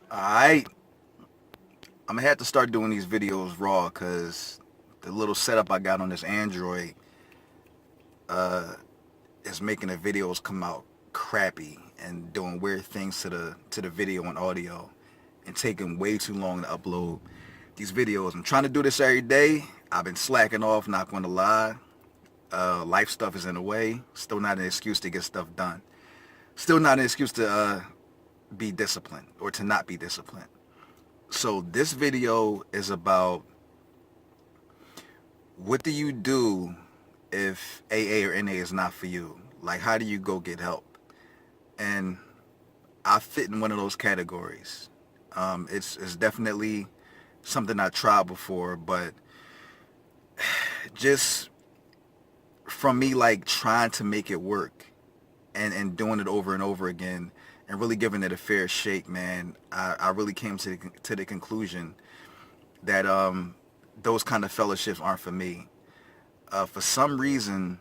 Alright, I'm gonna have to start doing these videos raw because the little setup I got on this Android uh, is making the videos come out crappy and doing weird things to the video and audio and taking way too long to upload these videos. I'm trying to do this every day. I've been slacking off, not gonna lie. Life stuff is in the way. Still not an excuse to get stuff done. Still not an excuse to be disciplined or to not be disciplined. So this video is about what do you do if AA or NA is not for you? Like, how do you go get help? And I fit in one of those categories. It's definitely something I tried before, but just from me like trying to make it work and doing it over and over again and really giving it a fair shake, man, I really came to the conclusion that those kind of fellowships aren't for me. For some reason,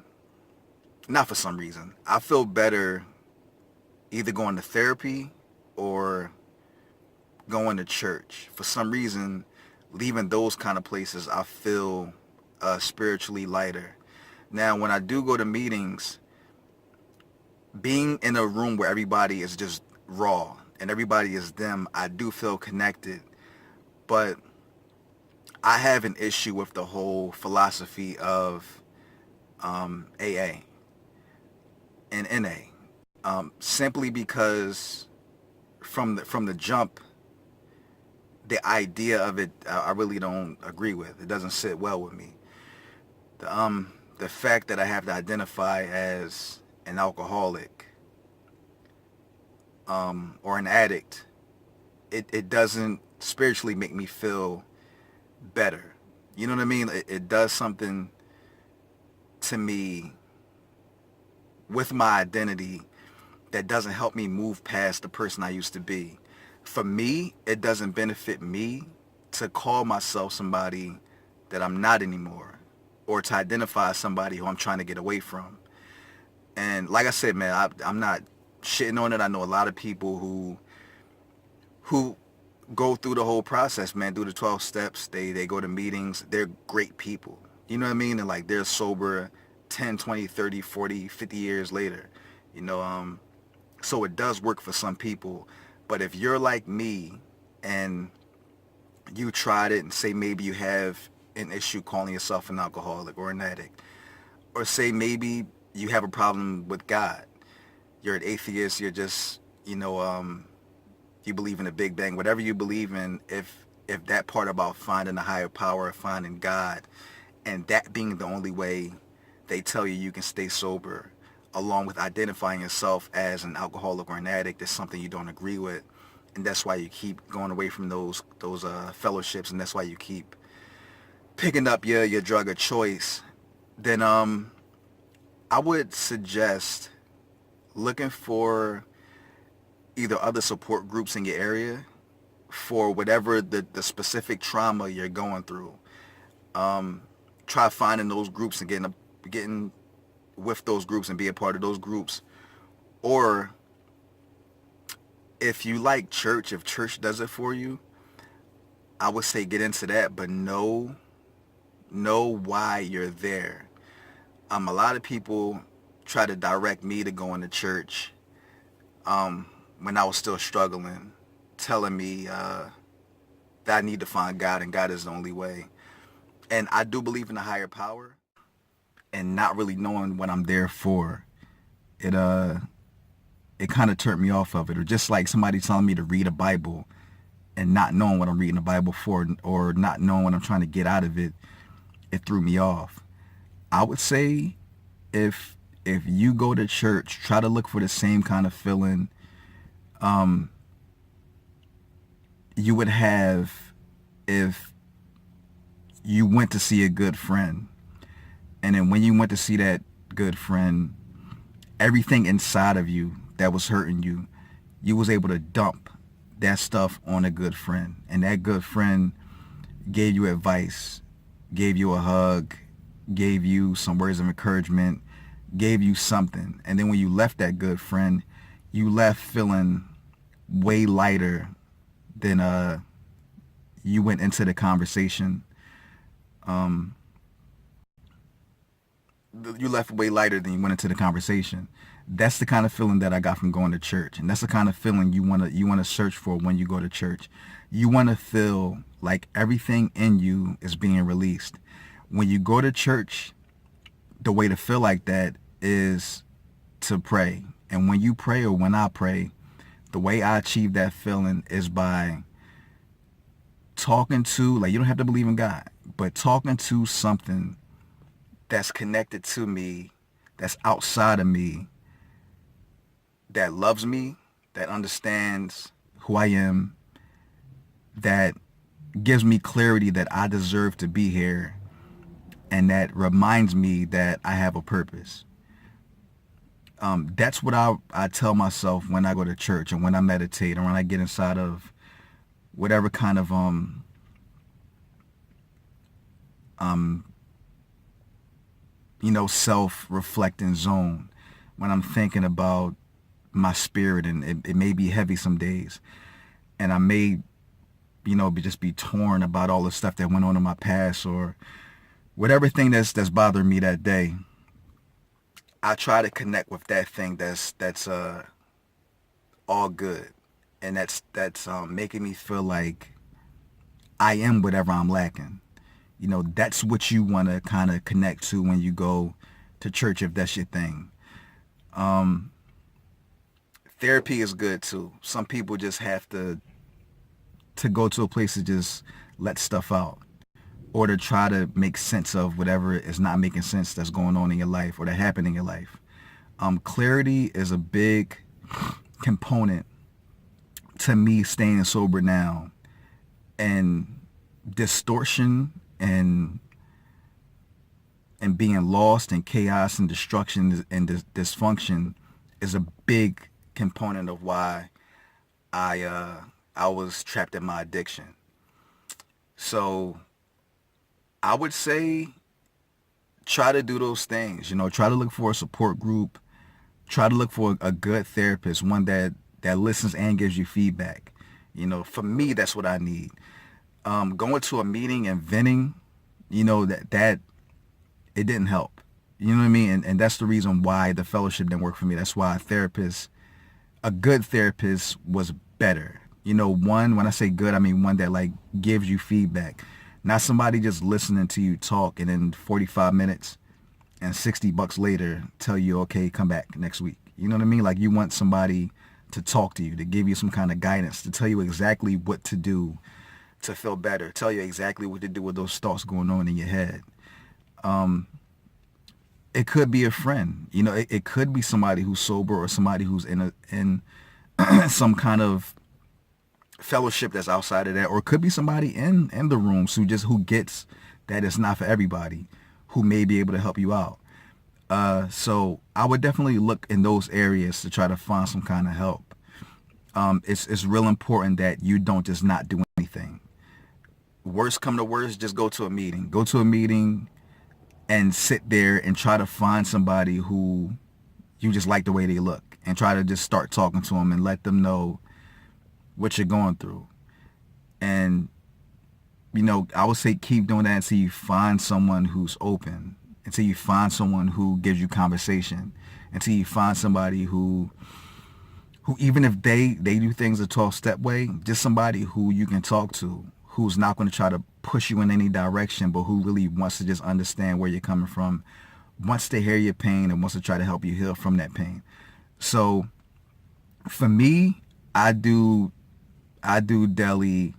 not for some reason, I feel better either going to therapy or going to church. For some reason, leaving those kind of places, I feel spiritually lighter. Now, when I do go to meetings, being in a room where everybody is just raw and everybody is them, I do feel connected. But I have an issue with the whole philosophy of AA and NA, simply because from the jump, the idea of it, I really don't agree with. It doesn't sit well with me. The fact that I have to identify as an alcoholic or an addict, it doesn't spiritually make me feel better. You know what I mean? It does something to me with my identity that doesn't help me move past the person I used to be. For me, it doesn't benefit me to call myself somebody that I'm not anymore, or to identify somebody who I'm trying to get away from. And like I said, man, I'm not shitting on it. I know a lot of people who go through the whole process, man, do the 12 steps. They go to meetings. They're great people. You know what I mean? And like they're sober 10, 20, 30, 40, 50 years later. You know, so it does work for some people. But if you're like me and you tried it and say maybe you have an issue calling yourself an alcoholic or an addict, or say maybe you have a problem with God, you're an atheist, you're just, you believe in the Big Bang, whatever you believe in, if that part about finding a higher power, finding God, and that being the only way they tell you can stay sober, along with identifying yourself as an alcoholic or an addict, is something you don't agree with, and that's why you keep going away from those fellowships, and that's why you keep picking up your drug of choice, then I would suggest looking for either other support groups in your area for whatever the specific trauma you're going through. Try finding those groups and getting with those groups and be a part of those groups. Or if you like church, if church does it for you, I would say get into that, but know why you're there. A lot of people try to direct me to going to church when I was still struggling, telling me that I need to find God and God is the only way. And I do believe in a higher power, and not really knowing what I'm there for, it kind of turned me off of it. Or just like somebody telling me to read a Bible and not knowing what I'm reading the Bible for, or not knowing what I'm trying to get out of it, it threw me off. I would say if you go to church, try to look for the same kind of feeling you would have if you went to see a good friend. And then when you went to see that good friend, everything inside of you that was hurting you, you was able to dump that stuff on a good friend. And that good friend gave you advice, gave you a hug, gave you some words of encouragement, gave you something. And then when you left that good friend, you left feeling way lighter then you went into the conversation. Um, you left way lighter than you went into the conversation. That's the kind of feeling that I got from going to church, and that's the kind of feeling you wanna search for when you go to church. You wanna feel like everything in you is being released. When you go to church, the way to feel like that is to pray. And when you pray, or when I pray, the way I achieve that feeling is by talking to, like, you don't have to believe in God, but talking to something that's connected to me, that's outside of me, that loves me, that understands who I am, that gives me clarity that I deserve to be here, and that reminds me that I have a purpose. That's what I tell myself when I go to church, and when I meditate, and when I get inside of whatever kind of um self-reflecting zone, when I'm thinking about my spirit, and it may be heavy some days, and I may just be torn about all the stuff that went on in my past, or whatever thing that's bothering me that day. I try to connect with that thing that's all good, and that's making me feel like I am whatever I'm lacking. That's what you want to kind of connect to when you go to church, if that's your thing. Um, Therapy is good too. Some people just have to go to a place to just let stuff out, or to try to make sense of whatever is not making sense that's going on in your life, or that happened in your life. Clarity is a big component to me staying sober now, and distortion and being lost in chaos and destruction and dysfunction is a big component of why I was trapped in my addiction. So I would say try to do those things. Try to look for a support group. Try to look for a good therapist, one that listens and gives you feedback. For me, that's what I need. Going to a meeting and venting, that it didn't help. You know what I mean? And that's the reason why the fellowship didn't work for me. That's why a good therapist was better. One, when I say good, I mean one that like gives you feedback. Not somebody just listening to you talk and in 45 minutes and $60 later tell you, okay, come back next week. You know what I mean? Like, you want somebody to talk to you, to give you some kind of guidance, to tell you exactly what to do to feel better, tell you exactly what to do with those thoughts going on in your head. It could be a friend. It could be somebody who's sober, or somebody who's in some kind of fellowship that's outside of that, or it could be somebody in the rooms who gets that it's not for everybody, who may be able to help you out. So I would definitely look in those areas to try to find some kind of help. It's real important that you don't just not do anything. Worst come to worst, just go to a meeting. Go to a meeting and sit there and try to find somebody who you just like the way they look, and try to just start talking to them and let them know what you're going through. And I would say keep doing that until you find someone who's open, until you find someone who gives you conversation, until you find somebody who even if they do things a 12-step way, just somebody who you can talk to, who's not going to try to push you in any direction, but who really wants to just understand where you're coming from, wants to hear your pain, and wants to try to help you heal from that pain. So for me, I do daily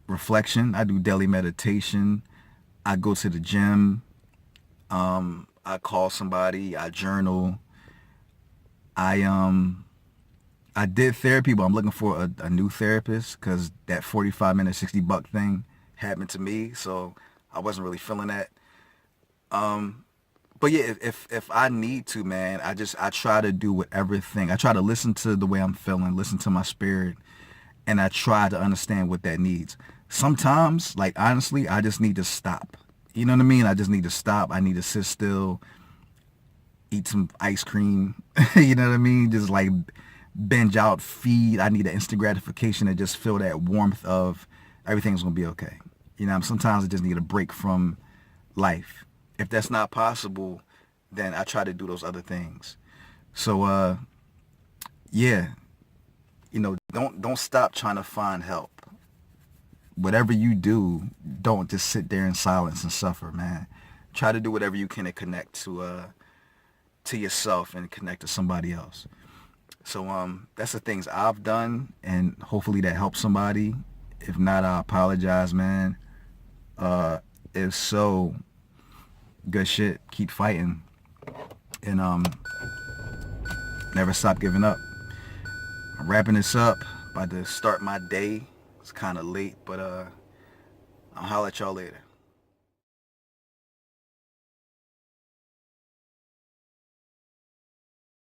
reflection. I do daily meditation. I go to the gym. I call somebody. I journal. I did therapy, but I'm looking for a new therapist, because that 45-minute, $60 thing happened to me, so I wasn't really feeling that. But yeah, if I need to, man, I try to do whatever thing. I try to listen to the way I'm feeling, listen to my spirit, and I try to understand what that needs. Sometimes, like, honestly, I just need to stop. You know what I mean? I just need to stop. I need to sit still, eat some ice cream. You know what I mean? Just like binge out feed. I need the instant gratification to just feel that warmth of everything's gonna be okay. Sometimes I just need a break from life. If that's not possible, then I try to do those other things. So yeah, don't stop trying to find help. Whatever you do, don't just sit there in silence and suffer, man. Try to do whatever you can to connect to yourself and connect to somebody else. So that's the things I've done, and hopefully that helps somebody. If not, I apologize, man. If so, good shit. Keep fighting, and never stop giving up. I'm wrapping this up. About to start my day. It's kind of late, but I'll holler at y'all later.